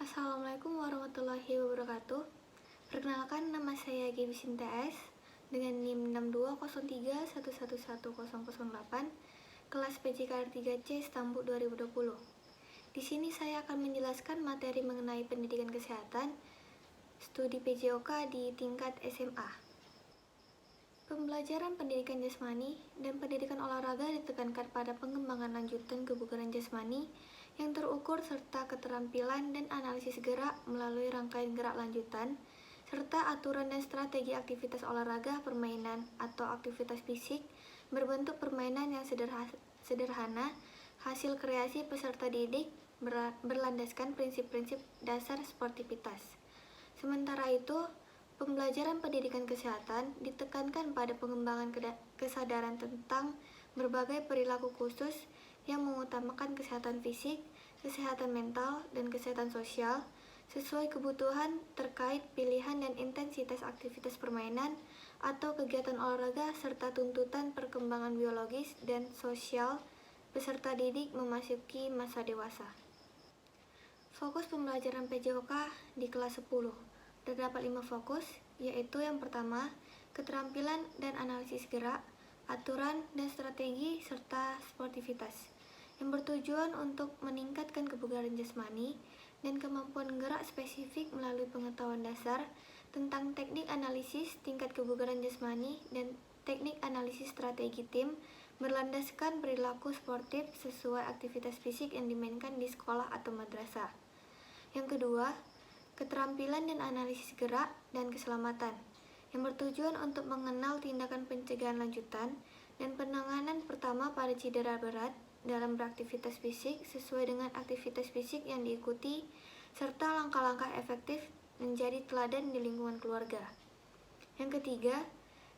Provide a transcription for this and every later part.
Assalamualaikum warahmatullahi wabarakatuh. Perkenalkan, nama saya Gaby Sinta S dengan NIM 6203111008, kelas PJKR 3C Stambu 2020. Di sini saya akan menjelaskan materi mengenai pendidikan kesehatan studi PJOK di tingkat SMA. Pembelajaran pendidikan jasmani dan pendidikan olahraga ditekankan pada pengembangan lanjutan kebugaran jasmani yang terukur serta keterampilan dan analisis gerak melalui rangkaian gerak lanjutan, serta aturan dan strategi aktivitas olahraga permainan atau aktivitas fisik berbentuk permainan yang sederhana, hasil kreasi peserta didik berlandaskan prinsip-prinsip dasar sportivitas. Sementara itu, pembelajaran pendidikan kesehatan ditekankan pada pengembangan kesadaran tentang berbagai perilaku khusus yang mengutamakan kesehatan fisik, kesehatan mental, dan kesehatan sosial sesuai kebutuhan terkait pilihan dan intensitas aktivitas permainan atau kegiatan olahraga serta tuntutan perkembangan biologis dan sosial peserta didik memasuki masa dewasa. Fokus pembelajaran PJOK di kelas 10 terdapat 5 fokus, yaitu yang pertama, keterampilan dan analisis gerak, aturan dan strategi, serta sportivitas, yang bertujuan untuk meningkatkan kebugaran jasmani dan kemampuan gerak spesifik melalui pengetahuan dasar tentang teknik analisis tingkat kebugaran jasmani dan teknik analisis strategi tim berlandaskan perilaku sportif sesuai aktivitas fisik yang dimainkan di sekolah atau madrasah. Yang kedua, keterampilan dan analisis gerak dan keselamatan, yang bertujuan untuk mengenal tindakan pencegahan lanjutan dan penanganan pertama pada cedera berat dalam beraktivitas fisik sesuai dengan aktivitas fisik yang diikuti, serta langkah-langkah efektif menjadi teladan di lingkungan keluarga. Yang ketiga,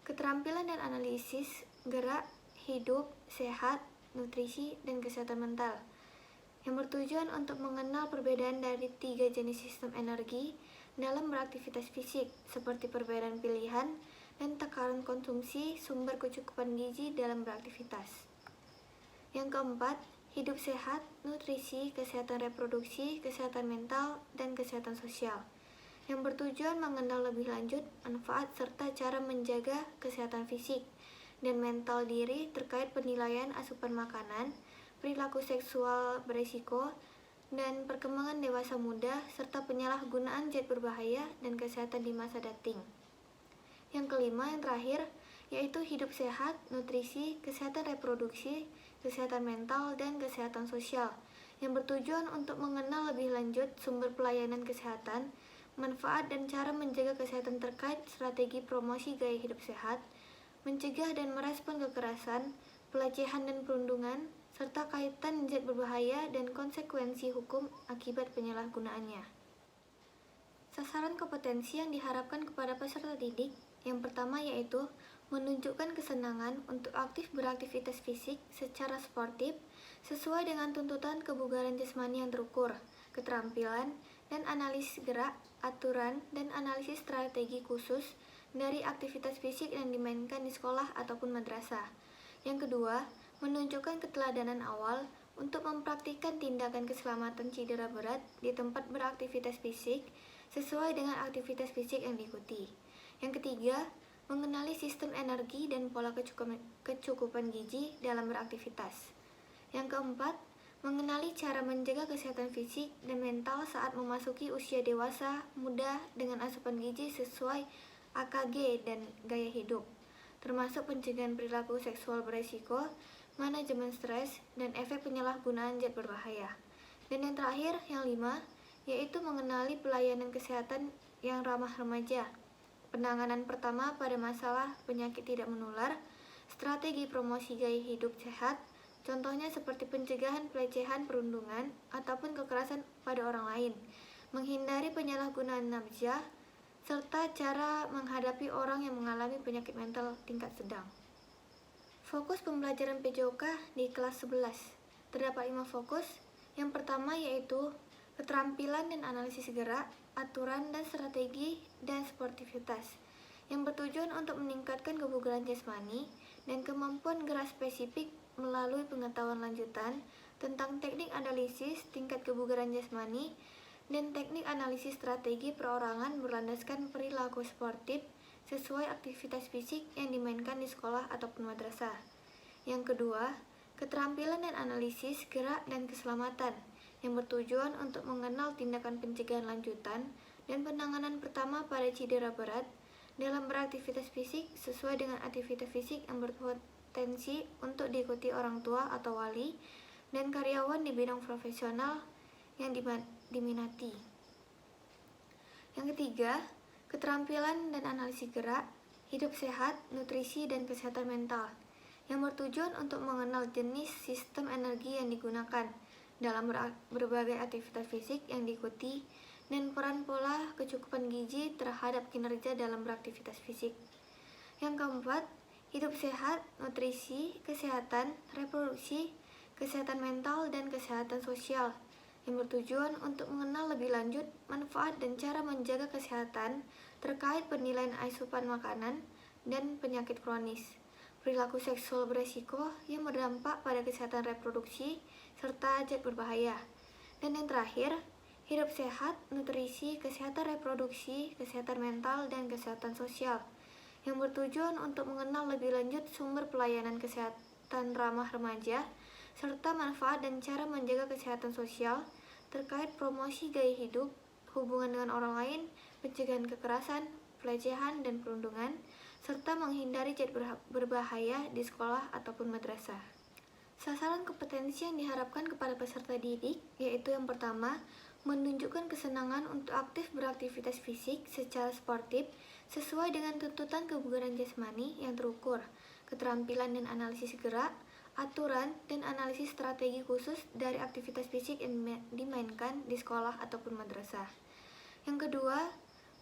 keterampilan dan analisis gerak, hidup, sehat, nutrisi, dan kesehatan mental, yang bertujuan untuk mengenal perbedaan dari 3 jenis sistem energi dalam beraktivitas fisik, seperti perbedaan pilihan dan takaran konsumsi sumber kecukupan gizi dalam beraktivitas. Yang keempat, hidup sehat, nutrisi, kesehatan reproduksi, kesehatan mental, dan kesehatan sosial, yang bertujuan mengenal lebih lanjut manfaat serta cara menjaga kesehatan fisik dan mental diri terkait penilaian asupan makanan, perilaku seksual beresiko, dan perkembangan dewasa muda, serta penyalahgunaan zat berbahaya dan kesehatan di masa dating. Yang kelima, yang terakhir, yaitu hidup sehat, nutrisi, kesehatan reproduksi, kesehatan mental, dan kesehatan sosial, yang bertujuan untuk mengenal lebih lanjut sumber pelayanan kesehatan, manfaat dan cara menjaga kesehatan terkait strategi promosi gaya hidup sehat, mencegah dan merespon kekerasan, pelecehan dan perundungan, serta kaitan zat berbahaya dan konsekuensi hukum akibat penyalahgunaannya. Sasaran kompetensi yang diharapkan kepada peserta didik yang pertama yaitu menunjukkan kesenangan untuk aktif beraktivitas fisik secara sportif sesuai dengan tuntutan kebugaran jasmani yang terukur, keterampilan dan analisis gerak, aturan dan analisis strategi khusus dari aktivitas fisik yang dimainkan di sekolah ataupun madrasah. Yang kedua, menunjukkan keteladanan awal untuk mempraktikkan tindakan keselamatan cedera berat di tempat beraktivitas fisik sesuai dengan aktivitas fisik yang diikuti. Yang ketiga, mengenali sistem energi dan pola kecukupan gizi dalam beraktivitas. Yang keempat, mengenali cara menjaga kesehatan fisik dan mental saat memasuki usia dewasa muda dengan asupan gizi sesuai AKG dan gaya hidup, termasuk pencegahan perilaku seksual beresiko, manajemen stres, dan efek penyalahgunaan zat berbahaya. Dan yang terakhir, yang 5, yaitu mengenali pelayanan kesehatan yang ramah remaja, penanganan pertama pada masalah penyakit tidak menular, strategi promosi gaya hidup sehat, contohnya seperti pencegahan pelecehan, perundungan, ataupun kekerasan pada orang lain, menghindari penyalahgunaan nafsa, serta cara menghadapi orang yang mengalami penyakit mental tingkat sedang. Fokus pembelajaran PJOK di kelas 11 terdapat 5 fokus. Yang pertama yaitu keterampilan dan analisis gerak, aturan dan strategi, dan sportivitas, yang bertujuan untuk meningkatkan kebugaran jasmani dan kemampuan gerak spesifik melalui pengetahuan lanjutan tentang teknik analisis tingkat kebugaran jasmani dan teknik analisis strategi perorangan berlandaskan perilaku sportif sesuai aktivitas fisik yang dimainkan di sekolah ataupun madrasah. Yang kedua, keterampilan dan analisis gerak dan keselamatan yang bertujuan untuk mengenal tindakan pencegahan lanjutan dan penanganan pertama pada cedera berat dalam beraktivitas fisik sesuai dengan aktivitas fisik yang berpotensi untuk diikuti orang tua atau wali dan karyawan di bidang profesional yang diminati. Yang ketiga, keterampilan dan analisis gerak, hidup sehat, nutrisi, dan kesehatan mental yang bertujuan untuk mengenal jenis sistem energi yang digunakan dalam berbagai aktivitas fisik yang diikuti dan peran pola kecukupan gizi terhadap kinerja dalam beraktivitas fisik. Yang keempat, hidup sehat, nutrisi, kesehatan, reproduksi, kesehatan mental, dan kesehatan sosial yang bertujuan untuk mengenal lebih lanjut manfaat dan cara menjaga kesehatan terkait penilaian asupan makanan dan penyakit kronis, perilaku seksual beresiko yang berdampak pada kesehatan reproduksi, serta zat berbahaya. Dan yang terakhir, hidup sehat, nutrisi, kesehatan reproduksi, kesehatan mental, dan kesehatan sosial yang bertujuan untuk mengenal lebih lanjut sumber pelayanan kesehatan ramah remaja, serta manfaat dan cara menjaga kesehatan sosial terkait promosi gaya hidup, hubungan dengan orang lain, pencegahan kekerasan, pelecehan, dan perundungan, serta menghindari zat berbahaya di sekolah ataupun madrasah. Sasaran kompetensi yang diharapkan kepada peserta didik yaitu yang pertama, menunjukkan kesenangan untuk aktif beraktivitas fisik secara sportif sesuai dengan tuntutan kebugaran jasmani yang terukur, keterampilan dan analisis gerak, aturan dan analisis strategi khusus dari aktivitas fisik yang dimainkan di sekolah ataupun madrasah. Yang kedua,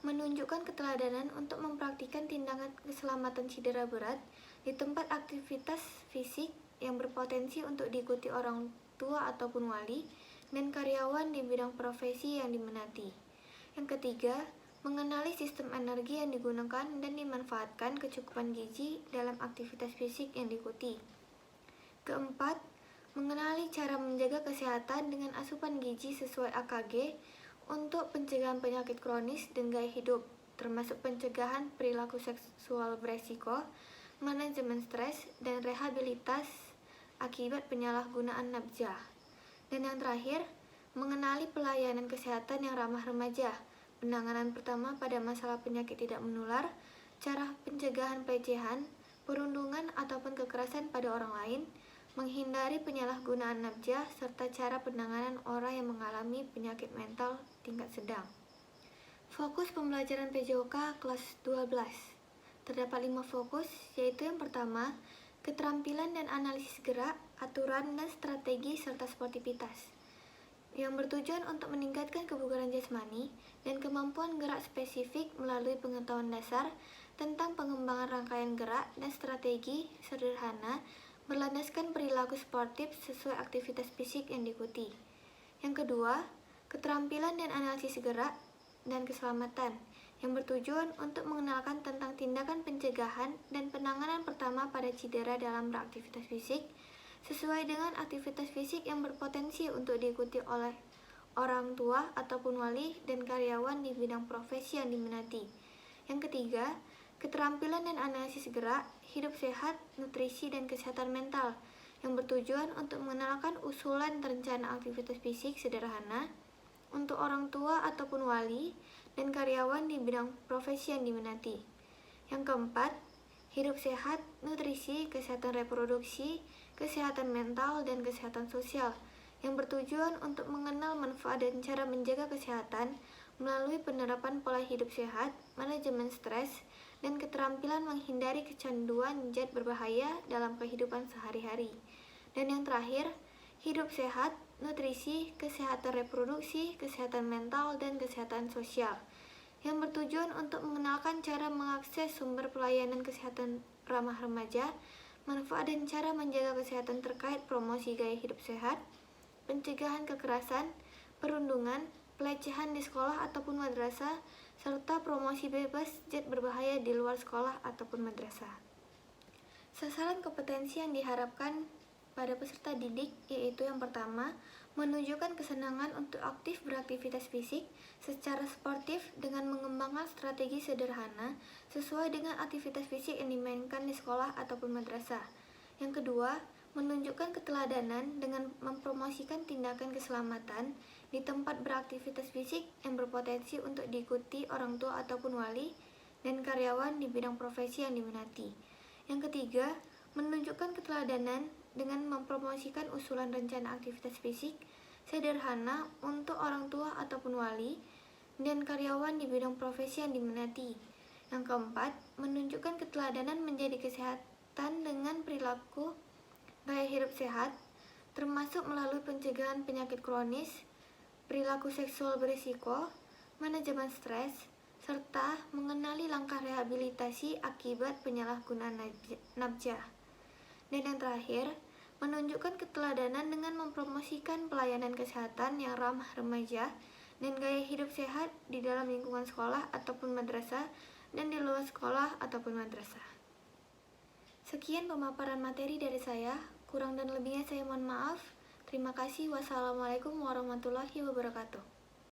menunjukkan keteladanan untuk mempraktikkan tindakan keselamatan cedera berat di tempat aktivitas fisik yang berpotensi untuk diikuti orang tua ataupun wali dan karyawan di bidang profesi yang diminati. Yang ketiga, mengenali sistem energi yang digunakan dan dimanfaatkan kecukupan gizi dalam aktivitas fisik yang diikuti. Keempat, mengenali cara menjaga kesehatan dengan asupan gizi sesuai AKG untuk pencegahan penyakit kronis dan gaya hidup, termasuk pencegahan perilaku seksual beresiko, manajemen stres, dan rehabilitas akibat penyalahgunaan nafsa. Dan yang terakhir, mengenali pelayanan kesehatan yang ramah remaja, penanganan pertama pada masalah penyakit tidak menular, cara pencegahan pelecehan, perundungan ataupun kekerasan pada orang lain, menghindari penyalahgunaan nafsa, serta cara penanganan orang yang mengalami penyakit mental tingkat sedang. Fokus pembelajaran PJOK kelas 12. Terdapat 5 fokus, yaitu yang pertama, keterampilan dan analisis gerak, aturan dan strategi serta sportivitas, yang bertujuan untuk meningkatkan kebugaran jasmani dan kemampuan gerak spesifik melalui pengetahuan dasar tentang pengembangan rangkaian gerak dan strategi sederhana berlandaskan perilaku sportif sesuai aktivitas fisik yang diikuti. Yang kedua, keterampilan dan analisis gerak dan keselamatan, yang bertujuan untuk mengenalkan tentang tindakan pencegahan dan penanganan pertama pada cedera dalam beraktivitas fisik sesuai dengan aktivitas fisik yang berpotensi untuk diikuti oleh orang tua ataupun wali dan karyawan di bidang profesi yang diminati. Yang ketiga, keterampilan dan analisis gerak, hidup sehat, nutrisi, dan kesehatan mental, yang bertujuan untuk mengenalkan usulan rencana aktivitas fisik sederhana untuk orang tua ataupun wali dan karyawan di bidang profesi yang diminati. Yang keempat, hidup sehat, nutrisi, kesehatan reproduksi, kesehatan mental, dan kesehatan sosial, yang bertujuan untuk mengenal manfaat dan cara menjaga kesehatan melalui penerapan pola hidup sehat, manajemen stres, dan keterampilan menghindari kecanduan zat berbahaya dalam kehidupan sehari-hari. Dan yang terakhir, hidup sehat, nutrisi, kesehatan reproduksi, kesehatan mental, dan kesehatan sosial, yang bertujuan untuk mengenalkan cara mengakses sumber pelayanan kesehatan ramah remaja, manfaat dan cara menjaga kesehatan terkait promosi gaya hidup sehat, pencegahan kekerasan, perundungan, pelecehan di sekolah ataupun madrasah, serta promosi bebas zat berbahaya di luar sekolah ataupun madrasah. Sasaran kompetensi yang diharapkan pada peserta didik yaitu yang pertama, menunjukkan kesenangan untuk aktif beraktivitas fisik secara sportif dengan mengembangkan strategi sederhana sesuai dengan aktivitas fisik yang dimainkan di sekolah ataupun madrasah. Yang kedua, menunjukkan keteladanan dengan mempromosikan tindakan keselamatan di tempat beraktivitas fisik yang berpotensi untuk diikuti orang tua ataupun wali dan karyawan di bidang profesi yang diminati. Yang ketiga, menunjukkan keteladanan dengan mempromosikan usulan rencana aktivitas fisik sederhana untuk orang tua ataupun wali dan karyawan di bidang profesi yang diminati. Yang keempat, menunjukkan keteladanan menjadi kesehatan dengan perilaku gaya hidup sehat, termasuk melalui pencegahan penyakit kronis, perilaku seksual berisiko, manajemen stres, serta mengenali langkah rehabilitasi akibat penyalahgunaan nafkah. Dan yang terakhir, menunjukkan keteladanan dengan mempromosikan pelayanan kesehatan yang ramah remaja dan gaya hidup sehat di dalam lingkungan sekolah ataupun madrasah dan di luar sekolah ataupun madrasah. Sekian pemaparan materi dari saya, kurang dan lebihnya saya mohon maaf. Terima kasih. Wassalamualaikum warahmatullahi wabarakatuh.